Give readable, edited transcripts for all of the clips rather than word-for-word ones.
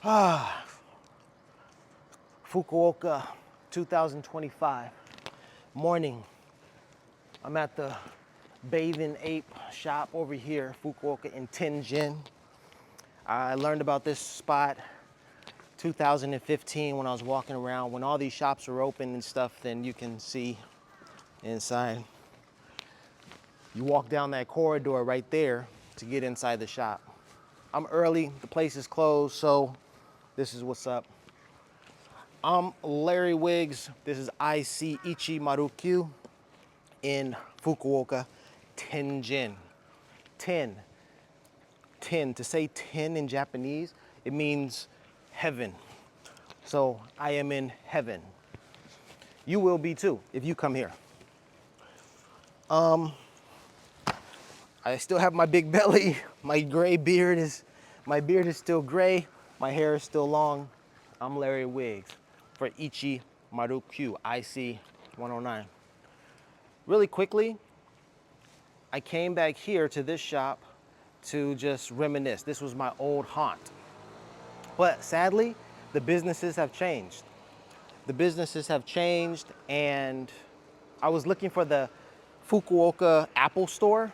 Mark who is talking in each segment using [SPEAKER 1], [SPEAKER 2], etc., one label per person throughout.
[SPEAKER 1] Ah, Fukuoka 2025 morning. I'm at the Bathing Ape shop over here, Fukuoka in Tenjin. I learned about this spot 2015 when I was walking around. When all these shops are open and stuff, then you can see inside. You walk down that corridor right there to get inside the shop. I'm early, the place is closed, so this is what's up. I'm Larry Wiggs. This is IC Ichi Marukyu in Fukuoka, Tenjin. 10. 10. To say 10 in Japanese, it means heaven. So I am in heaven. You will be too if you come here. I still have my big belly. My beard is still gray. My hair is still long. I'm Larry Wiggs for Ichi Marukyu IC 109. Really quickly, I came back here to this shop to just reminisce. This was my old haunt. But sadly, the businesses have changed. The businesses have changed, and I was looking for the Fukuoka Apple store.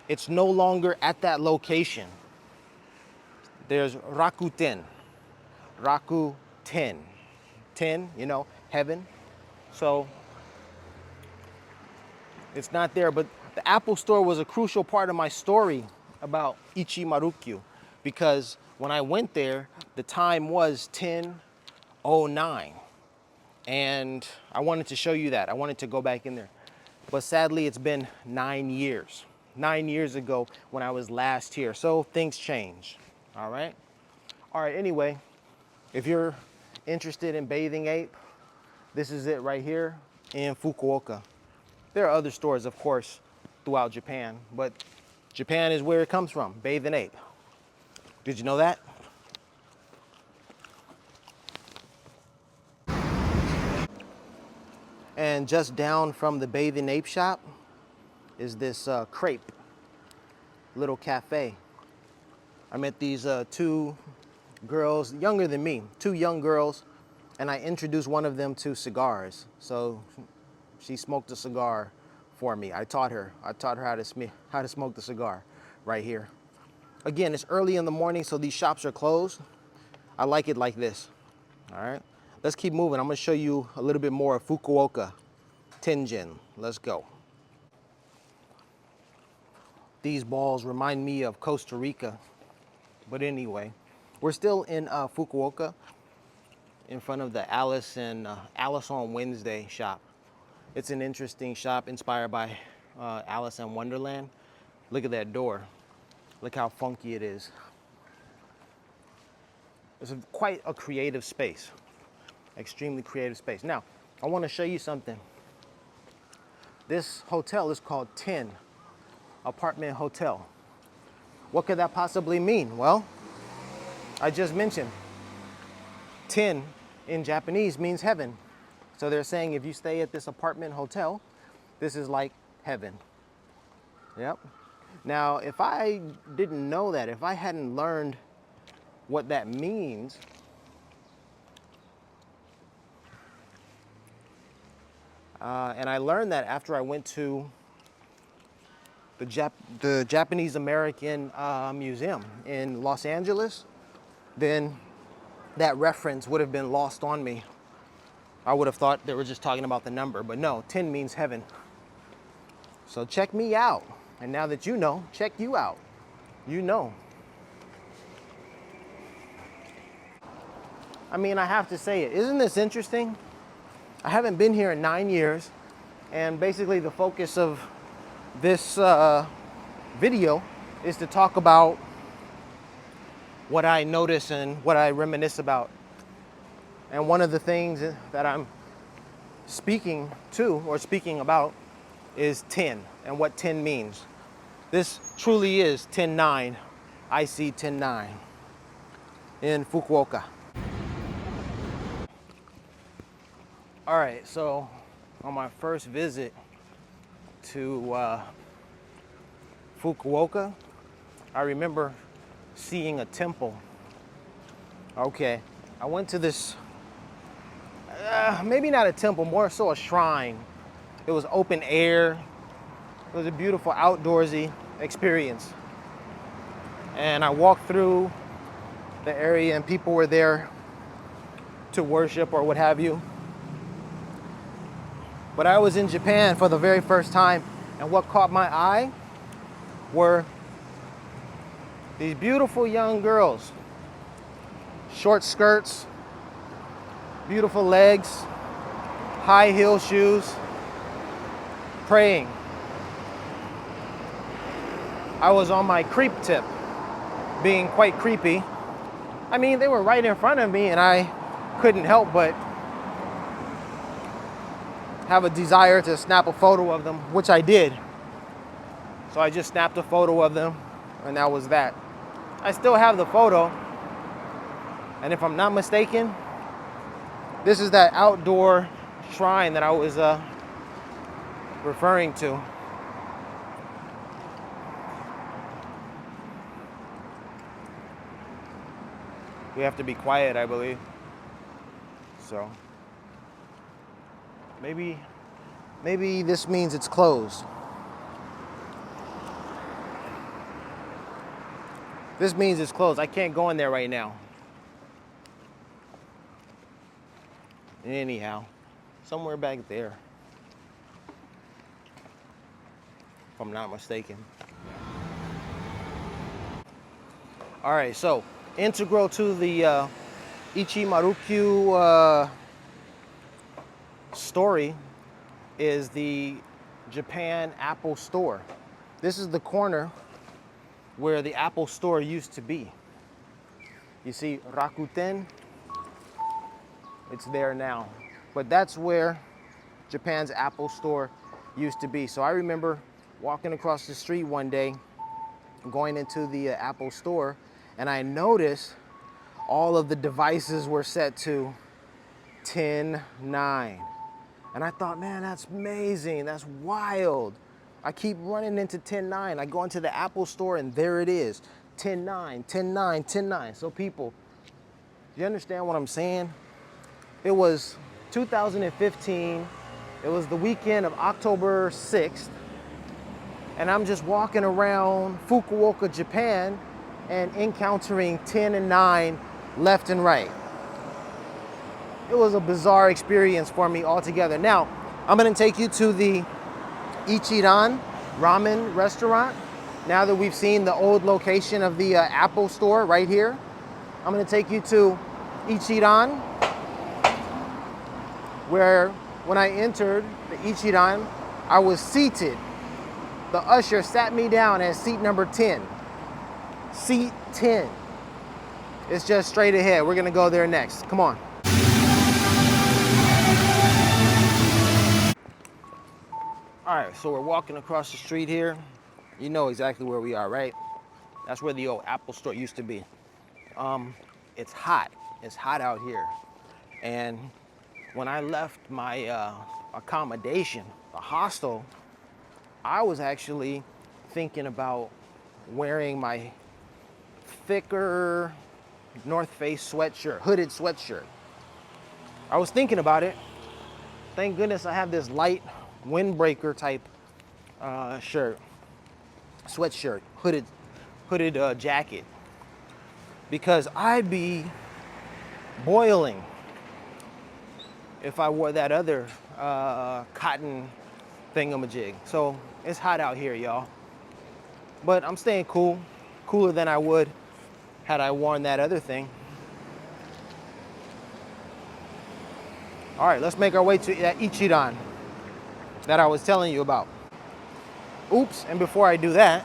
[SPEAKER 1] It's no longer at that location. There's Rakuten. Rakuten. 10, heaven. So it's not there, but the Apple store was a crucial part of my story about Ichi Marukyu, because when I went there, the time was 10:09, and I wanted to show you that. I wanted to go back in there, but sadly, it's been 9 years. 9 years ago when I was last here, so things change. All right. Anyway, if you're interested in Bathing Ape, this is it right here in Fukuoka. There are other stores, of course, throughout Japan, but Japan is where it comes from, Bathing Ape. Did you know that? And just down from the Bathing Ape shop is this crepe little cafe. I met these two girls, younger than me, two young girls, and I introduced one of them to cigars. So she smoked a cigar for me. I taught her how to smoke the cigar right here. Again, it's early in the morning, so these shops are closed. I like it like this. All right, let's keep moving. I'm gonna show you a little bit more of Fukuoka, Tenjin. Let's go. These balls remind me of Costa Rica, but anyway, we're still in Fukuoka, in front of the Alice on Wednesday shop. It's an interesting shop inspired by Alice in Wonderland. Look at that door. Look how funky it is. It's quite a creative space, extremely creative space. Now, I want to show you something. This hotel is called 10 Apartment Hotel. What could that possibly mean? Well, I just mentioned 10 in Japanese means heaven. So they're saying if you stay at this apartment hotel, this is like heaven. Yep. Now, if I didn't know that, if I hadn't learned what that means, and I learned that after I went to the Japanese American Museum in Los Angeles, then that reference would have been lost on me. I would have thought they were just talking about the number, but no, 10 means heaven. So check me out. And now that you know, check you out. You know. I mean, I have to say it. Isn't this interesting? I haven't been here in 9 years, and basically the focus of this video is to talk about what I notice and what I reminisce about. And one of the things that I'm speaking about is 10 and what 10 means. This truly is 10-9. I see 10-9 in Fukuoka. All right, so on my first visit to Fukuoka, I remember seeing a temple Okay, I went to this, maybe not a temple, more so a shrine. It was open air. It was a beautiful outdoorsy experience. And I walked through the area and people were there to worship or what have you. But I was in Japan for the very first time, and what caught my eye were these beautiful young girls. Short skirts, beautiful legs, high heel shoes, praying. I was on my creep tip, being quite creepy. I mean, they were right in front of me and I couldn't help but have a desire to snap a photo of them, which I did. So I just snapped a photo of them and that was that. I still have the photo, and if I'm not mistaken, this is that outdoor shrine that I was referring to. We have to be quiet, I believe. So maybe this means it's closed. This means it's closed. I can't go in there right now. Anyhow, somewhere back there, if I'm not mistaken. All right, so integral to the Ichimarukyu story is the Japan Apple Store. This is the corner where the Apple Store used to be. You see Rakuten? It's there now. But that's where Japan's Apple Store used to be. So I remember walking across the street one day, going into the Apple Store, and I noticed all of the devices were set to 10.9. And I thought, man, that's amazing, that's wild. I keep running into 10.9. I go into the Apple Store and there it is, 10.9, 10.9, 10.9. So people, you understand what I'm saying? It was 2015, it was the weekend of October 6th, and I'm just walking around Fukuoka, Japan, and encountering 10 and 9 left and right. It was a bizarre experience for me altogether. Now, I'm gonna take you to the Ichiran ramen restaurant. Now that we've seen the old location of the Apple Store right here, I'm gonna take you to Ichiran, where when I entered the Ichiran, I was seated. The usher sat me down at seat number 10. Seat 10. It's just straight ahead. We're gonna go there next. Come on. All right, so we're walking across the street here. You know exactly where we are, right? That's where the old Apple Store used to be. It's hot. It's hot out here. And when I left my accommodation, the hostel, I was actually thinking about wearing my thicker North Face sweatshirt, hooded sweatshirt. I was thinking about it. Thank goodness I have this light windbreaker type sweatshirt, hooded jacket, because I'd be boiling if I wore that other cotton thingamajig. So it's hot out here, y'all. But I'm staying cool, cooler than I would had I worn that other thing. All right, let's make our way to Ichiran that I was telling you about. Oops, and before I do that,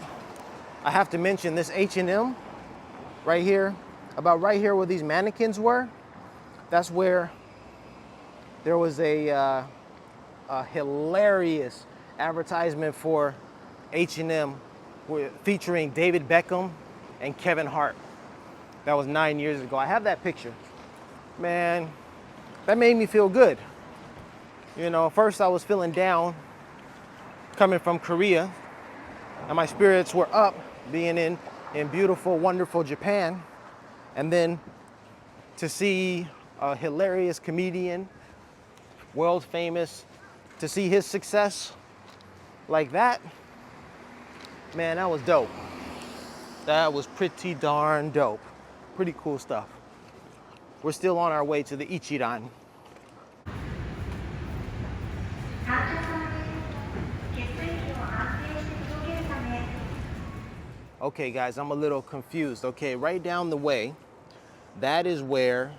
[SPEAKER 1] I have to mention this H&M right here, about right here where these mannequins were. That's where there was a hilarious advertisement for H&M featuring David Beckham and Kevin Hart. That was 9 years ago. I have that picture. Man, that made me feel good. You know, first I was feeling down coming from Korea, and my spirits were up being in beautiful, wonderful Japan. And then to see a hilarious comedian, world famous, to see his success like that, man, that was dope. That was pretty darn dope. Pretty cool stuff. We're still on our way to the Ichiran. Okay, guys, I'm a little confused. Okay, right down the way, that is where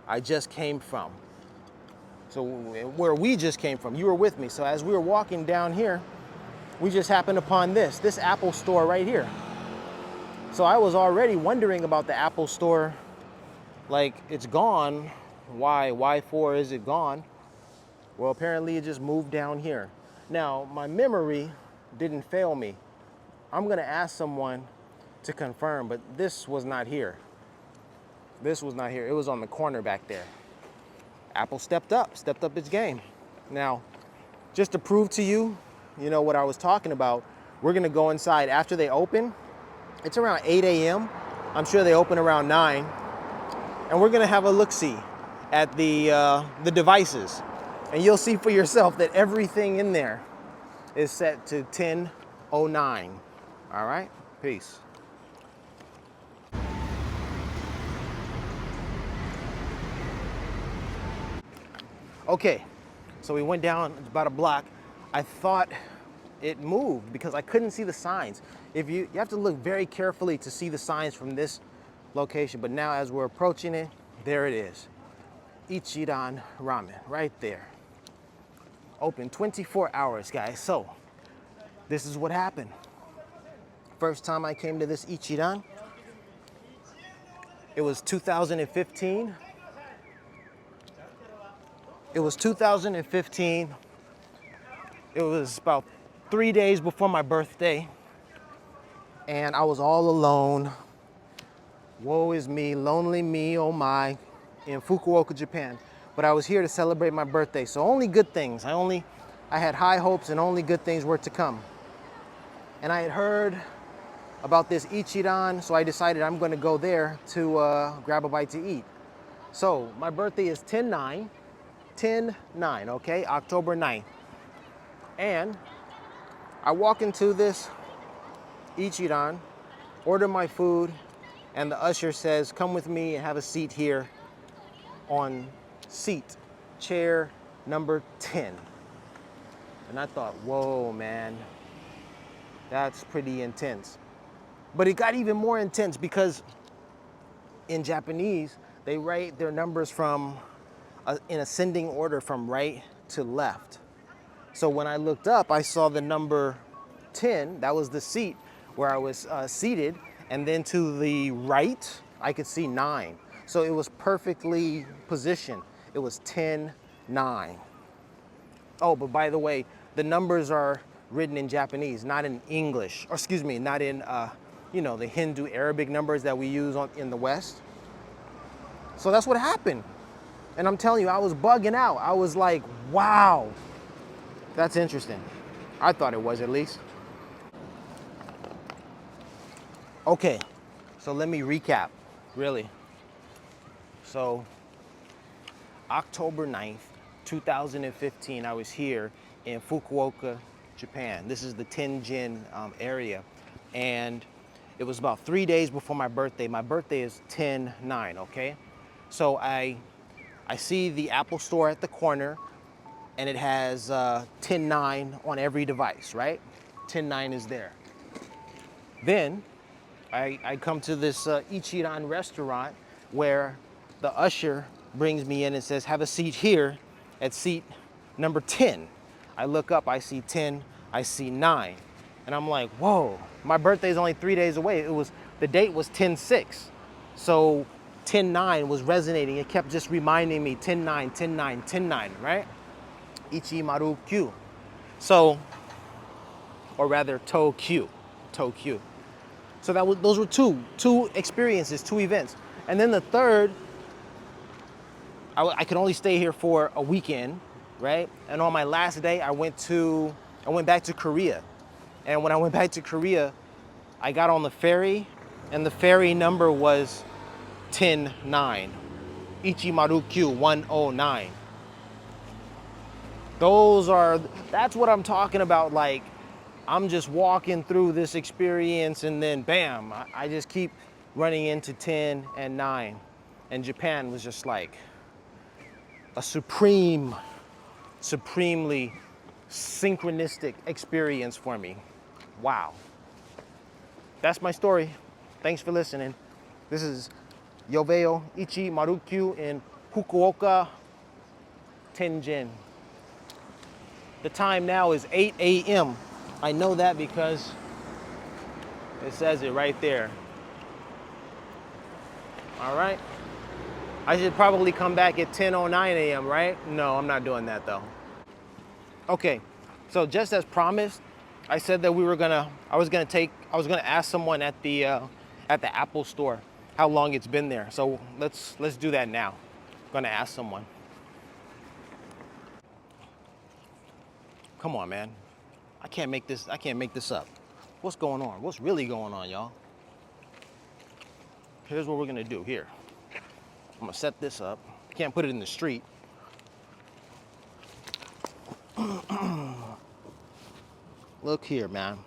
[SPEAKER 1] I just came from. So where we just came from, you were with me. So as we were walking down here, we just happened upon this Apple store right here. So I was already wondering about the Apple store, like it's gone. Why for is it gone? Well, apparently it just moved down here. Now, my memory didn't fail me. I'm gonna ask someone to confirm, but this was not here. This was not here. It was on the corner back there. Apple stepped up its game. Now, just to prove to you, you know, what I was talking about, we're gonna go inside after they open. It's around 8 a.m. I'm sure they open around 9. And we're gonna have a look-see at the devices. And you'll see for yourself that everything in there is set to 10:09. All right, peace. Okay, so we went down about a block. I thought it moved because I couldn't see the signs. If you have to look very carefully to see the signs from this location, but now as we're approaching it, there it is. Ichiran Ramen, right there. Open 24 hours, guys. So this is what happened. First time I came to this Ichiran, it was 2015. It was 2015. It was about 3 days before my birthday. And I was all alone. Woe is me, lonely me, oh my, in Fukuoka, Japan. But I was here to celebrate my birthday, so only good things. I had high hopes and only good things were to come. And I had heard about this Ichiran, so I decided I'm gonna go there to grab a bite to eat. So my birthday is 10/9, okay, October 9th. And I walk into this Ichiran, order my food, and the usher says, come with me and have a seat here on chair number 10. And I thought, whoa, man, that's pretty intense. But it got even more intense because in Japanese, they write their numbers from in ascending order from right to left. So when I looked up, I saw the number 10, that was the seat where I was seated, and then to the right, I could see 9. So it was perfectly positioned. It was 10/9. Oh, but by the way, the numbers are written in Japanese, not in English, or excuse me, not in the Hindu Arabic numbers that we use in the West. So that's what happened. And I'm telling you, I was bugging out. I was like, wow, that's interesting. I thought it was, at least. Okay, so let me recap, really. So October 9th, 2015, I was here in Fukuoka, Japan. This is the Tenjin area. And it was about 3 days before my birthday. My birthday is 10/9, okay? So I see the Apple store at the corner, and it has 10/9 on every device, right? 10/9 is there. Then I come to this Ichiran restaurant where the usher brings me in and says, have a seat here at seat number 10. I look up, I see 10, I see 9. And I'm like, whoa, my birthday's only 3 days away. The date was 10/6. So 10/9 was resonating. It kept just reminding me 10/9, 10/9, 10/9, right? Ichimaru Q. So, or rather, To Q. So those were two experiences, two events. And then the third, I could only stay here for a weekend, right? And on my last day, I went back to Korea. And when I went back to Korea, I got on the ferry, and the ferry number was 10/9. Ichimaru Q 109. That's what I'm talking about. Like, I'm just walking through this experience and then bam, I just keep running into 10 and 9. And Japan was just like a supremely synchronistic experience for me. Wow. That's my story. Thanks for listening. This is Yoveo Ichi Marukyu in Fukuoka, Tenjin. The time now is 8 a.m. I know that because it says it right there. All right. I should probably come back at 10:09 a.m., right? No, I'm not doing that though. Okay. So just as promised, I said that I was gonna ask someone at the Apple store how long it's been there. So let's do that now. I'm gonna ask someone. Come on, man. I can't make this up. What's going on? What's really going on, y'all? Here's what we're gonna do here. I'm gonna set this up. Can't put it in the street. Look here, man.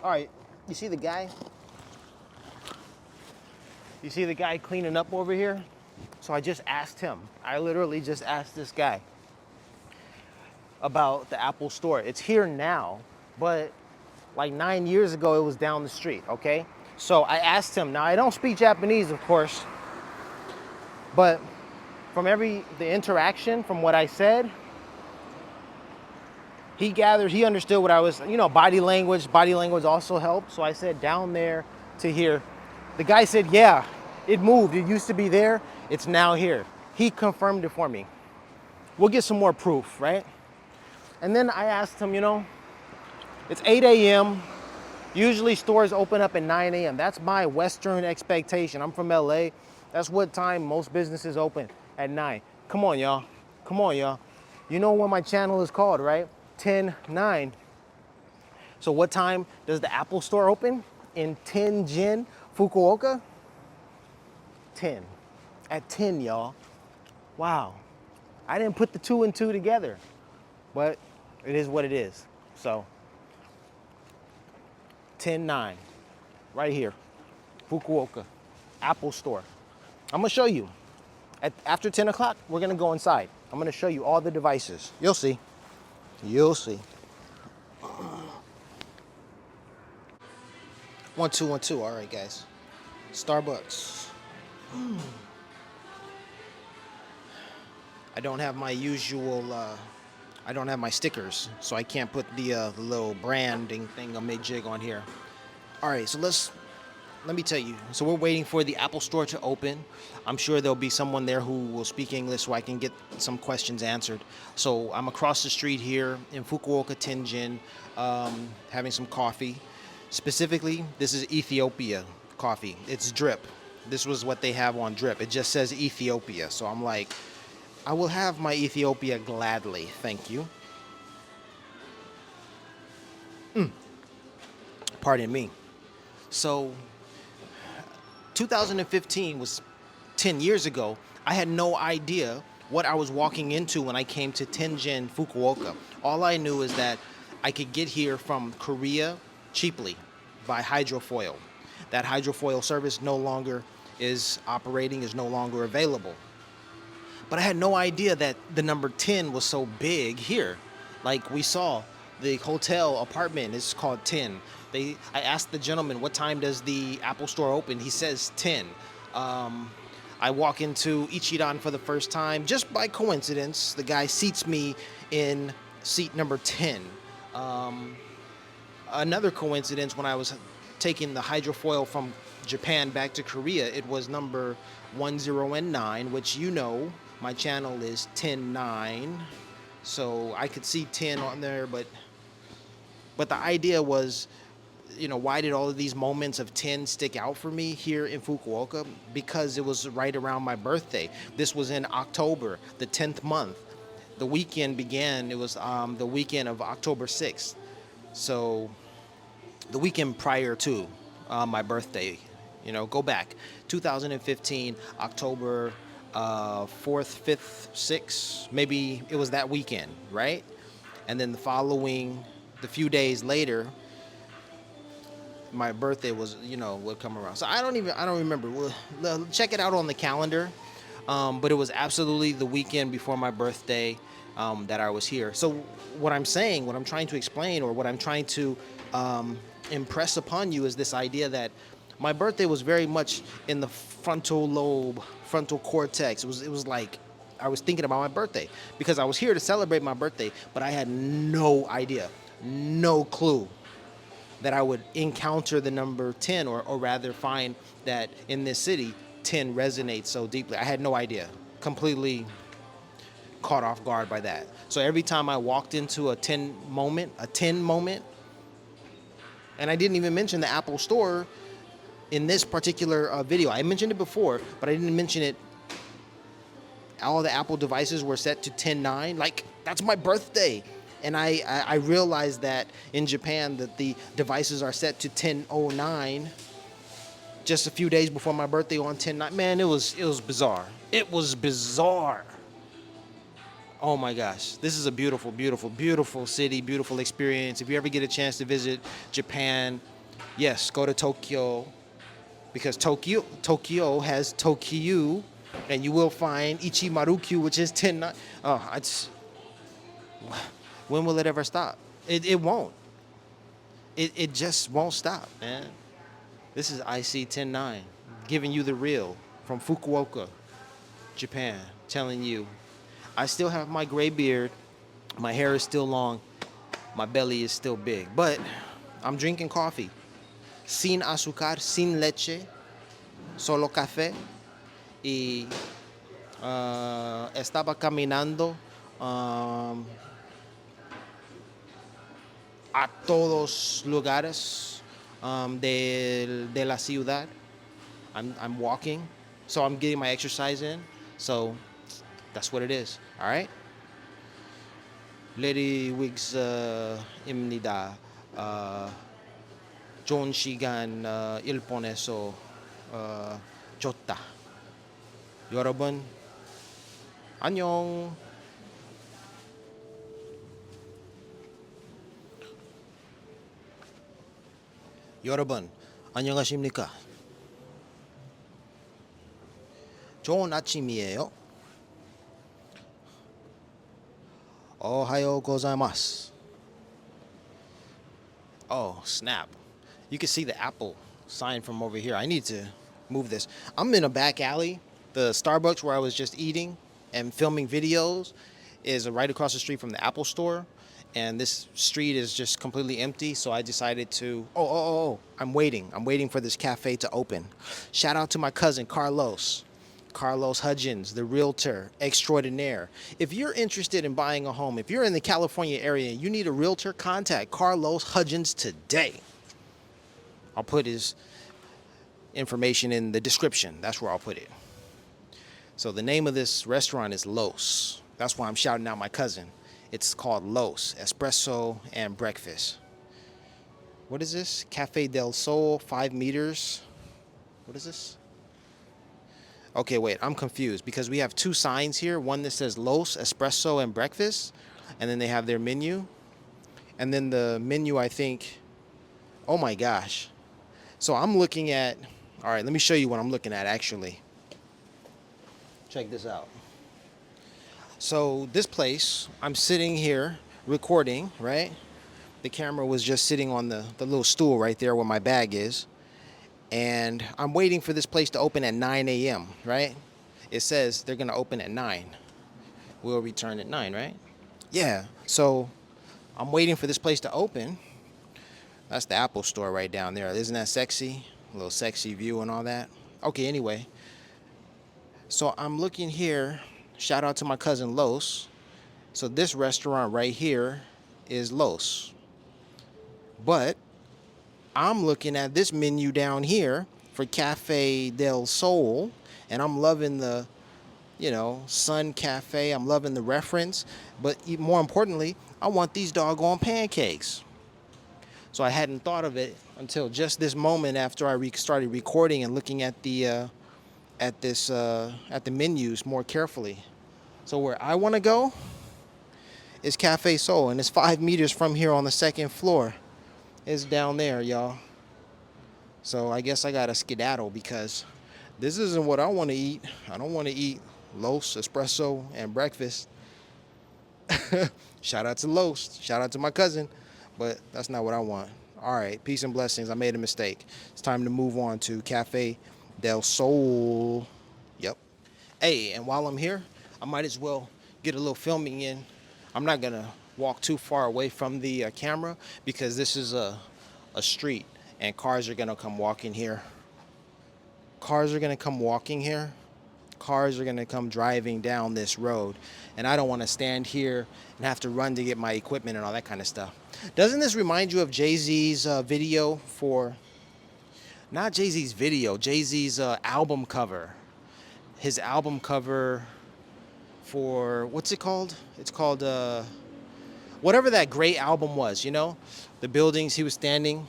[SPEAKER 1] All right, you see the guy? You see the guy cleaning up over here? So I just asked him. I literally just asked this guy about the Apple store. It's here now, but like 9 years ago, it was down the street, okay? So I asked him. Now, I don't speak Japanese, of course, but from the interaction, from what I said, he understood what I was, body language also helped. So I said down there to here. The guy said, yeah, it moved. It used to be there. It's now here. He confirmed it for me. We'll get some more proof, right? And then I asked him, it's 8 a.m. Usually stores open up at 9 a.m. That's my Western expectation. I'm from LA. That's what time most businesses open, at 9. Come on, y'all. Come on, y'all. You know what my channel is called, right? 10-9. So what time does the Apple store open in Tenjin, Fukuoka? 10. At 10, y'all. Wow. I didn't put the 2 and 2 together, but it is what it is. So 10-9, right here, Fukuoka, Apple store. I'm gonna show you. After 10 o'clock, we're gonna go inside. I'm gonna show you all the devices. You'll see. You'll see. 1 2 1 2. All right, guys. Starbucks. I don't have my usual. I don't have my stickers, so I can't put the little branding thingamajig on here. All right, so let me tell you. So we're waiting for the Apple store to open. I'm sure there'll be someone there who will speak English so I can get some questions answered. So I'm across the street here in Fukuoka, Tenjin, having some coffee. Specifically, this is Ethiopia coffee. It's drip. This was what they have on drip. It just says Ethiopia. So I'm like, I will have my Ethiopia gladly. Thank you. Pardon me. So 2015 was 10 years ago. I had no idea what I was walking into when I came to Tenjin, Fukuoka. All I knew is that I could get here from Korea cheaply by hydrofoil. That hydrofoil service no longer is operating, is no longer available. But I had no idea that the number 10 was so big here. Like we saw, the hotel apartment is called 10. I asked the gentleman, what time does the Apple store open? He says 10. I walk into Ichiran for the first time. Just by coincidence, the guy seats me in seat number 10. Another coincidence, when I was taking the hydrofoil from Japan back to Korea, it was number 1009, which my channel is 10-9. So I could see 10 on there, but the idea was, why did all of these moments of 10 stick out for me here in Fukuoka? Because it was right around my birthday. This was in October, the 10th month. the weekend began. It was the weekend of October 6th. So the weekend prior to my birthday, go back 2015, October 4th, 5th, 6th, maybe it was that weekend, right? And then the few days later, my birthday would come around. So I don't remember. Check it out on the calendar. But it was absolutely the weekend before my birthday that I was here. So what I'm saying, what I'm trying to explain, or what I'm trying to impress upon you is this idea that my birthday was very much in the frontal lobe, frontal cortex. It was like I was thinking about my birthday because I was here to celebrate my birthday, but I had no idea, no clue that I would encounter the number 10, or rather find that in this city, 10 resonates so deeply. I had no idea. Completely caught off guard by that. So every time I walked into a 10 moment, and I didn't even mention the Apple Store in this particular video. I mentioned it before, but I didn't mention it. All the Apple devices were set to 10.9. Like, that's my birthday. And I realized that in Japan that the devices are set to 10.09 just a few days before my birthday on 10.9. Man, it was bizarre. It was bizarre. Oh my gosh. This is a beautiful, beautiful, beautiful city, beautiful experience. If you ever get a chance to visit Japan, yes, go to Tokyo, because Tokyo has Tokyo, and you will find Ichimaru-kyu, which is 10.9. Oh, when will it ever stop? It won't. It just won't stop, man. This is IC 10.9, giving you the real from Fukuoka, Japan, telling you I still have my gray beard, my hair is still long, my belly is still big, but I'm drinking coffee. Sin azúcar, sin leche, solo café. Y estaba caminando a todos lugares de la ciudad. I'm walking, so I'm getting my exercise in. So that's what it is. All right. Lady Wigs imnida John Shigan 일본에서 줬다. 여러분 안녕. 여러분 안녕하십니까? 좋은 아침이에요. 오하요 고자이마스. Oh, snap. You can see the Apple sign from over here. I need to move this. I'm in a back alley. The Starbucks where I was just eating and filming videos is right across the street from the Apple Store. And this street is just completely empty, so I decided to... I'm waiting for this cafe to open. Shout out to my cousin, Carlos Hudgens, the realtor extraordinaire. If you're interested in buying a home, if you're in the California area and you need a realtor, contact Carlos Hudgens today. I'll put his information in the description. That's where I'll put it. So the name of this restaurant is Los. That's why I'm shouting out my cousin. It's called Los, Espresso and Breakfast. What is this? Cafe del Sol, 5 meters. What is this? Okay, wait, I'm confused because we have two signs here. One that says Los, Espresso and Breakfast, and then they have their menu. And then the menu, I think, oh my gosh. So I'm looking at, all right, let me show you what I'm looking at actually. Check this out. So this place, I'm sitting here recording, right? The camera was just sitting on the little stool right there where my bag is. And I'm waiting for this place to open at 9 a.m., right? It says they're going to open at 9. We'll return at 9, right? Yeah. So I'm waiting for this place to open. That's the Apple Store right down there. Isn't that sexy? A little sexy view and all that. Okay, anyway. So I'm looking here. Shout out to my cousin Los. So this restaurant right here is Los. But I'm looking at this menu down here for Cafe del Sol, and I'm loving the you know, Sun Cafe. I'm loving the reference. But more importantly, I want these doggone pancakes. So I hadn't thought of it until just this moment after I started recording and looking at the at the menus more carefully. So where I want to go is Cafe Soul, and it's 5 meters from here on the second floor. It's down there, y'all. So I guess I gotta skedaddle because this isn't what I want to eat. I don't want to eat Los, espresso, and breakfast. Shout out to Los. Shout out to my cousin. But that's not what I want. All right, peace and blessings. I made a mistake. It's time to move on to Cafe del Sol. Yep. Hey, and while I'm here, I might as well get a little filming in. I'm not going to walk too far away from the camera because this is a street and cars are going to come walking here. Cars are going to come walking here. Cars are going to come driving down this road. And I don't want to stand here and have to run to get my equipment and all that kind of stuff. Doesn't this remind you of Jay-Z's video for, not Jay-Z's video, Jay-Z's album cover. His album cover for, what's it called? It's called, whatever that great album was, you know? The buildings, he was standing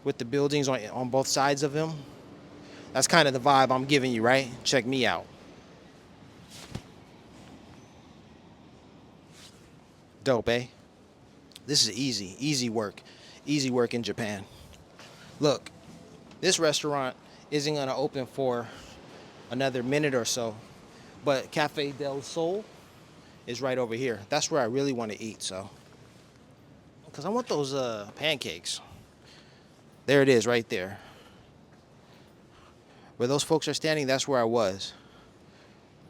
[SPEAKER 1] with the buildings on both sides of him. That's kind of the vibe I'm giving you, right? Check me out. Dope, eh? This is easy work in Japan. Look, this restaurant isn't gonna open for another minute or so, but Cafe del Sol is right over here. That's where I really want to eat, so. Because I want those pancakes. There it is, right there. Where those folks are standing, that's where I was.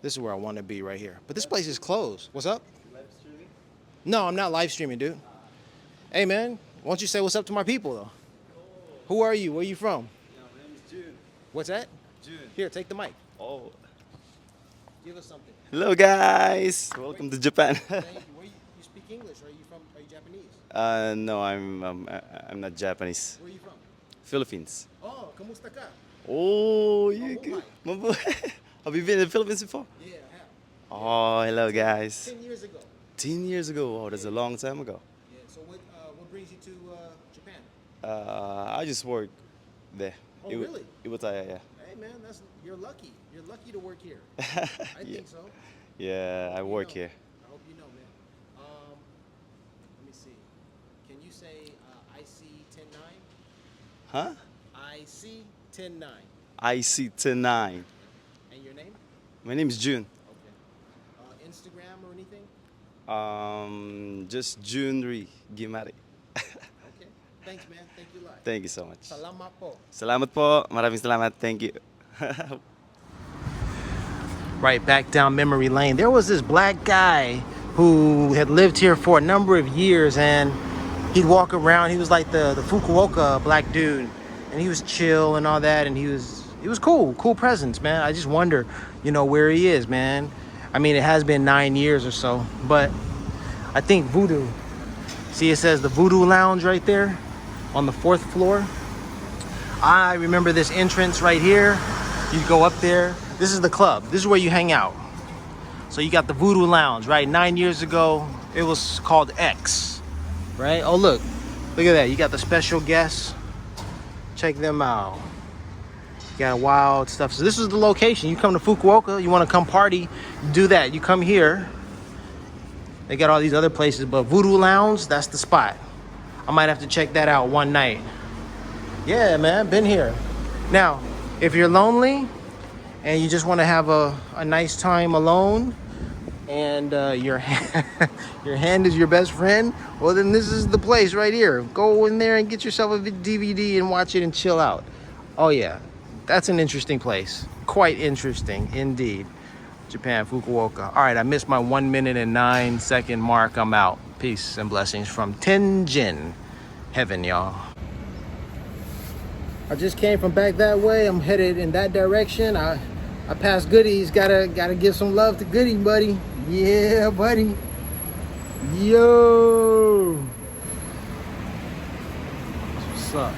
[SPEAKER 1] This is where I want to be, right here. But this place is closed. What's up? Live streaming? No, I'm not live streaming, dude. Hey, man, why don't you say what's up to my people, though? Oh. Who are you? Where are you from?
[SPEAKER 2] Yeah, my name is June.
[SPEAKER 1] What's that?
[SPEAKER 2] June.
[SPEAKER 1] Here, take the mic.
[SPEAKER 2] Oh.
[SPEAKER 1] Give us something.
[SPEAKER 2] Hello, guys. Welcome to Japan.
[SPEAKER 1] You speak English, or are you Japanese?
[SPEAKER 2] No, I'm not Japanese.
[SPEAKER 1] Where are you from?
[SPEAKER 2] Philippines.
[SPEAKER 1] Oh, kamusta ka?
[SPEAKER 2] Oh, you
[SPEAKER 1] Mabuhay.
[SPEAKER 2] Mabuhay. Have you been in the Philippines before?
[SPEAKER 1] Yeah, I have.
[SPEAKER 2] Oh, hello, guys.
[SPEAKER 1] 10 years ago.
[SPEAKER 2] 10 years ago. Oh, that's a long time ago.
[SPEAKER 1] Yeah, so what brings you to Japan?
[SPEAKER 2] I just work there.
[SPEAKER 1] Oh, really?
[SPEAKER 2] Iwataya, yeah.
[SPEAKER 1] Hey, man, you're lucky. You're lucky to work here. I
[SPEAKER 2] Yeah.
[SPEAKER 1] think so.
[SPEAKER 2] Yeah, I work here.
[SPEAKER 1] I hope you know, man. Let me see. Can you say IC 10-9?
[SPEAKER 2] Huh?
[SPEAKER 1] IC 10-9.
[SPEAKER 2] IC-9.
[SPEAKER 1] And your name?
[SPEAKER 2] My name is June.
[SPEAKER 1] Okay. Instagram or anything?
[SPEAKER 2] Just June Gimari.
[SPEAKER 1] Okay. Thanks, man. Thank you a lot.
[SPEAKER 2] Thank you so much.
[SPEAKER 1] Salamat po.
[SPEAKER 2] Salamat po. Maraming salamat. Thank you.
[SPEAKER 1] Right back down memory lane. There was this black guy who had lived here for a number of years, and he'd walk around. He was like the Fukuoka black dude, and he was chill and all that, and he was cool presence, man. I just wonder, you know, where he is, man. I mean, it has been 9 years or so, but I think Voodoo. See, it says the Voodoo Lounge right there on the 4th floor. I remember this entrance right here. You go up there. This is the club. This is where you hang out. So you got the Voodoo Lounge, right? 9 years ago, it was called X, right? Oh, look at that. You got the special guests. Check them out. You got wild stuff. So this is the location. You come to Fukuoka, you want to come party, do that. You come here. They got all these other places, but Voodoo Lounge, that's the spot. I might have to check that out one night. Yeah, man, been here. Now, if you're lonely and you just want to have a nice time alone, and your hand is your best friend, well, then this is the place right here. Go in there and get yourself a DVD and watch it and chill out. Oh yeah, that's an interesting place. Quite interesting indeed. Japan, Fukuoka. All right, I missed my 1 minute and 9 second mark. I'm out. Peace and blessings from Tenjin heaven, y'all. I just came from back that way. I'm headed in that direction. I passed Goodies. Gotta give some love to Goody, buddy. Yeah, buddy. Yo. What's up?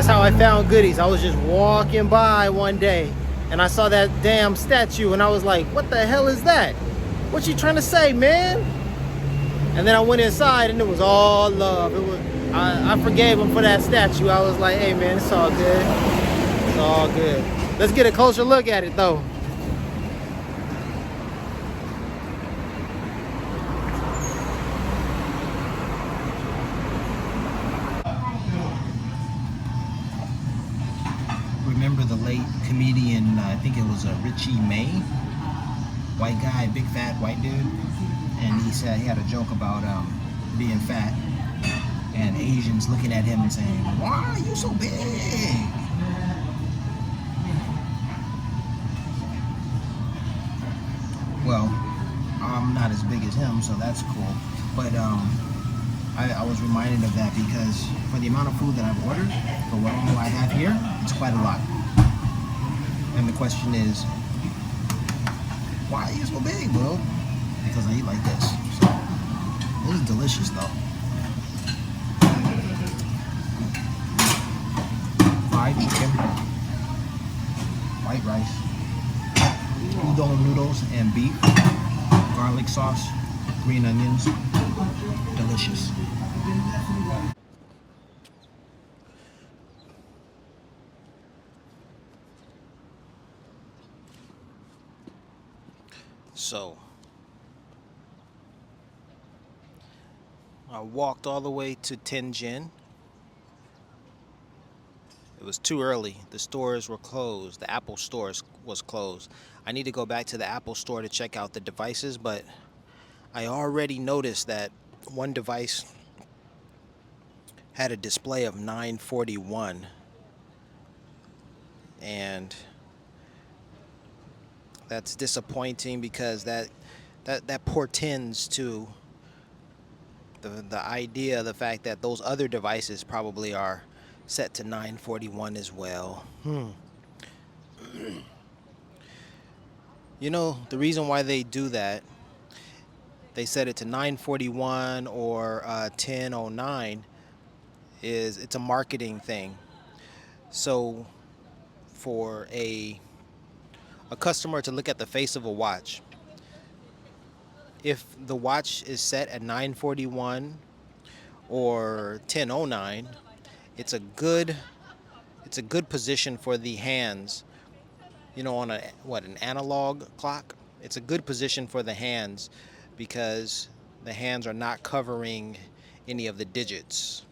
[SPEAKER 1] how I found goodies. I was just walking by one day and I saw that damn statue and I was like, what the hell is that? What you trying to say, man? And then I went inside and it was all love. I forgave him for that statue. I was like, hey man, it's all good. It's all good. Let's get a closer look at it though. Remember the late comedian, I think it was Richie May? White guy, big fat white dude. And he said he had a joke about being fat and Asians looking at him and saying, why are you so big? Well, I'm not as big as him, so that's cool. But I was reminded of that because for the amount of food that I've ordered, for what all I have here, it's quite a lot. And the question is, why are you so big, bro? Because I eat like this. So, this is delicious though. Fried chicken, white rice, udon noodles and beef, garlic sauce, green onions, delicious. So, I walked all the way to Tianjin. It was too early. The stores were closed. The Apple store was closed. I need to go back to the Apple store to check out the devices, but I already noticed that one device had a display of 941, and that's disappointing because that portends to the idea, the fact that those other devices probably are set to 941 as well. You know, the reason why they do that, they set it to 941 or 1009, is it's a marketing thing. So for a customer to look at the face of a watch, if the watch is set at 941 or 1009, it's a good position for the hands. You know, on an analog clock, it's a good position for the hands because the hands are not covering any of the digits.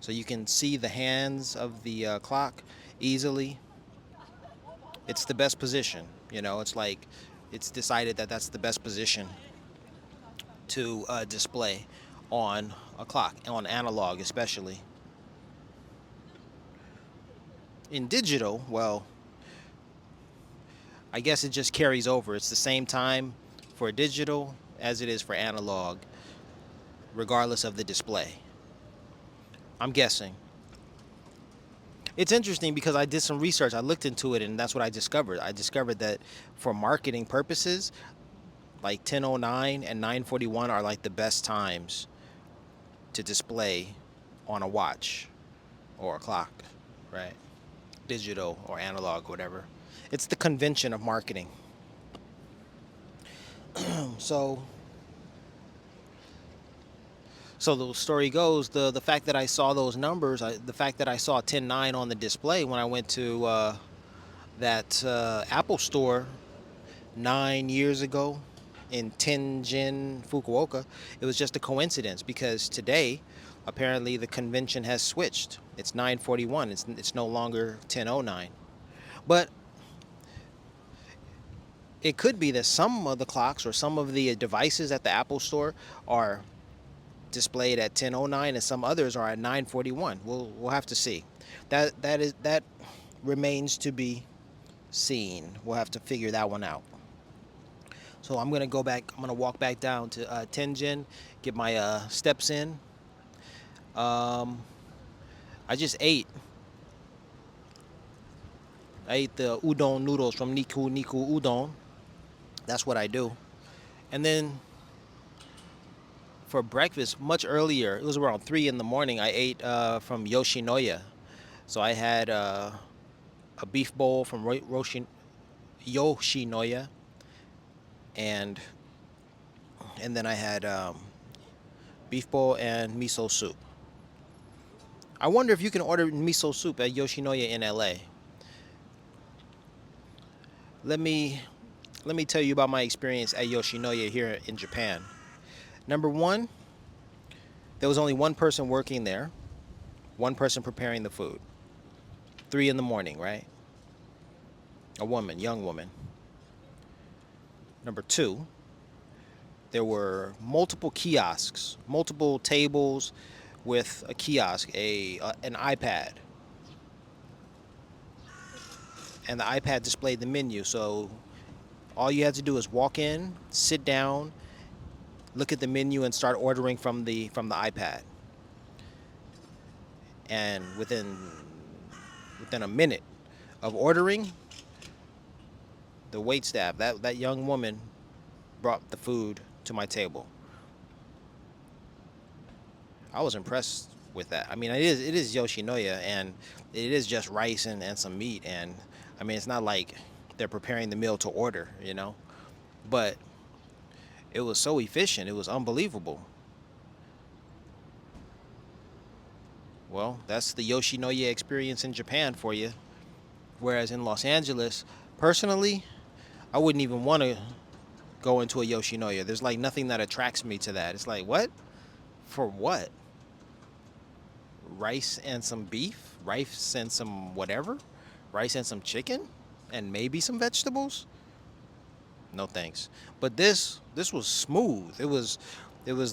[SPEAKER 1] So you can see the hands of the clock easily. It's the best position. You know, it's like it's decided that that's the best position to display on a clock, on analog especially. In digital, well, I guess it just carries over. It's the same time for digital as it is for analog, regardless of the display. I'm guessing. It's interesting because I did some research. I looked into it, and that's what I discovered. I discovered that for marketing purposes, like 1009 and 941 are like the best times to display on a watch or a clock, right? Digital or analog, whatever. It's the convention of marketing. So the story goes, the fact that I saw those numbers, the fact that I saw 10.9 on the display when I went to that Apple store 9 years ago in Tianjin, Fukuoka, it was just a coincidence because today, apparently the convention has switched. It's 941. It's no longer 1009. But it could be that some of the clocks or some of the devices at the Apple store are displayed at 1009 and some others are at 941. We'll have to see. That remains to be seen. We'll have to figure that one out. So I'm gonna go back. I'm gonna walk back down to Tianjin, get my steps in. I just ate. I ate the udon noodles from Niku Udon. That's what I do. And then for breakfast, much earlier, it was around 3 in the morning, I ate from Yoshinoya. So I had a beef bowl from Yoshinoya, and then I had beef bowl and miso soup. I wonder if you can order miso soup at Yoshinoya in LA. Let me tell you about my experience at Yoshinoya here in Japan. Number one, there was only one person working there, one person preparing the food. 3 in the morning, right? A woman, young woman. Number two, there were multiple kiosks, multiple tables with a kiosk, an iPad, and the iPad displayed the menu. So all you had to do is walk in, sit down, look at the menu, and start ordering from the iPad. And within a minute of ordering, the wait staff, that young woman, brought the food to my table. I was impressed with that. I mean, it is Yoshinoya, and it is just rice and some meat, and I mean, it's not like they're preparing the meal to order, but it was so efficient. It was unbelievable. Well, that's the Yoshinoya experience in Japan for you. Whereas in Los Angeles, personally, I wouldn't even want to go into a Yoshinoya. There's like nothing that attracts me to that. It's like, what? For what? Rice and some beef? Rice and some whatever? Rice and some chicken? And maybe some vegetables? No thanks. But this was smooth. It was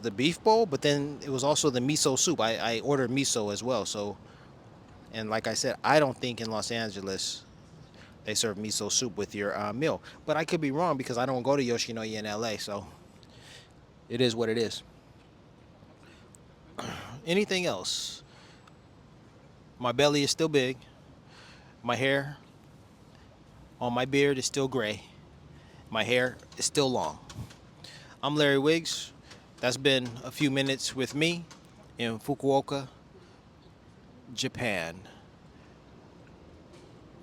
[SPEAKER 1] the beef bowl, but then it was also the miso soup. I ordered miso as well. So, and like I said, I don't think in Los Angeles they serve miso soup with your meal. But I could be wrong because I don't go to Yoshinoya in LA. So it is what it is. Anything else? My belly is still big. My hair on my beard is still gray. My hair is still long. I'm Larry Wiggs. That's been a few minutes with me in Fukuoka, Japan.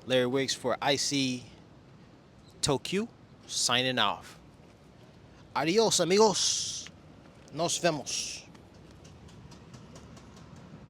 [SPEAKER 1] Larry Wiggs for IC Tokyo, signing off. Adios, amigos. Nos vemos.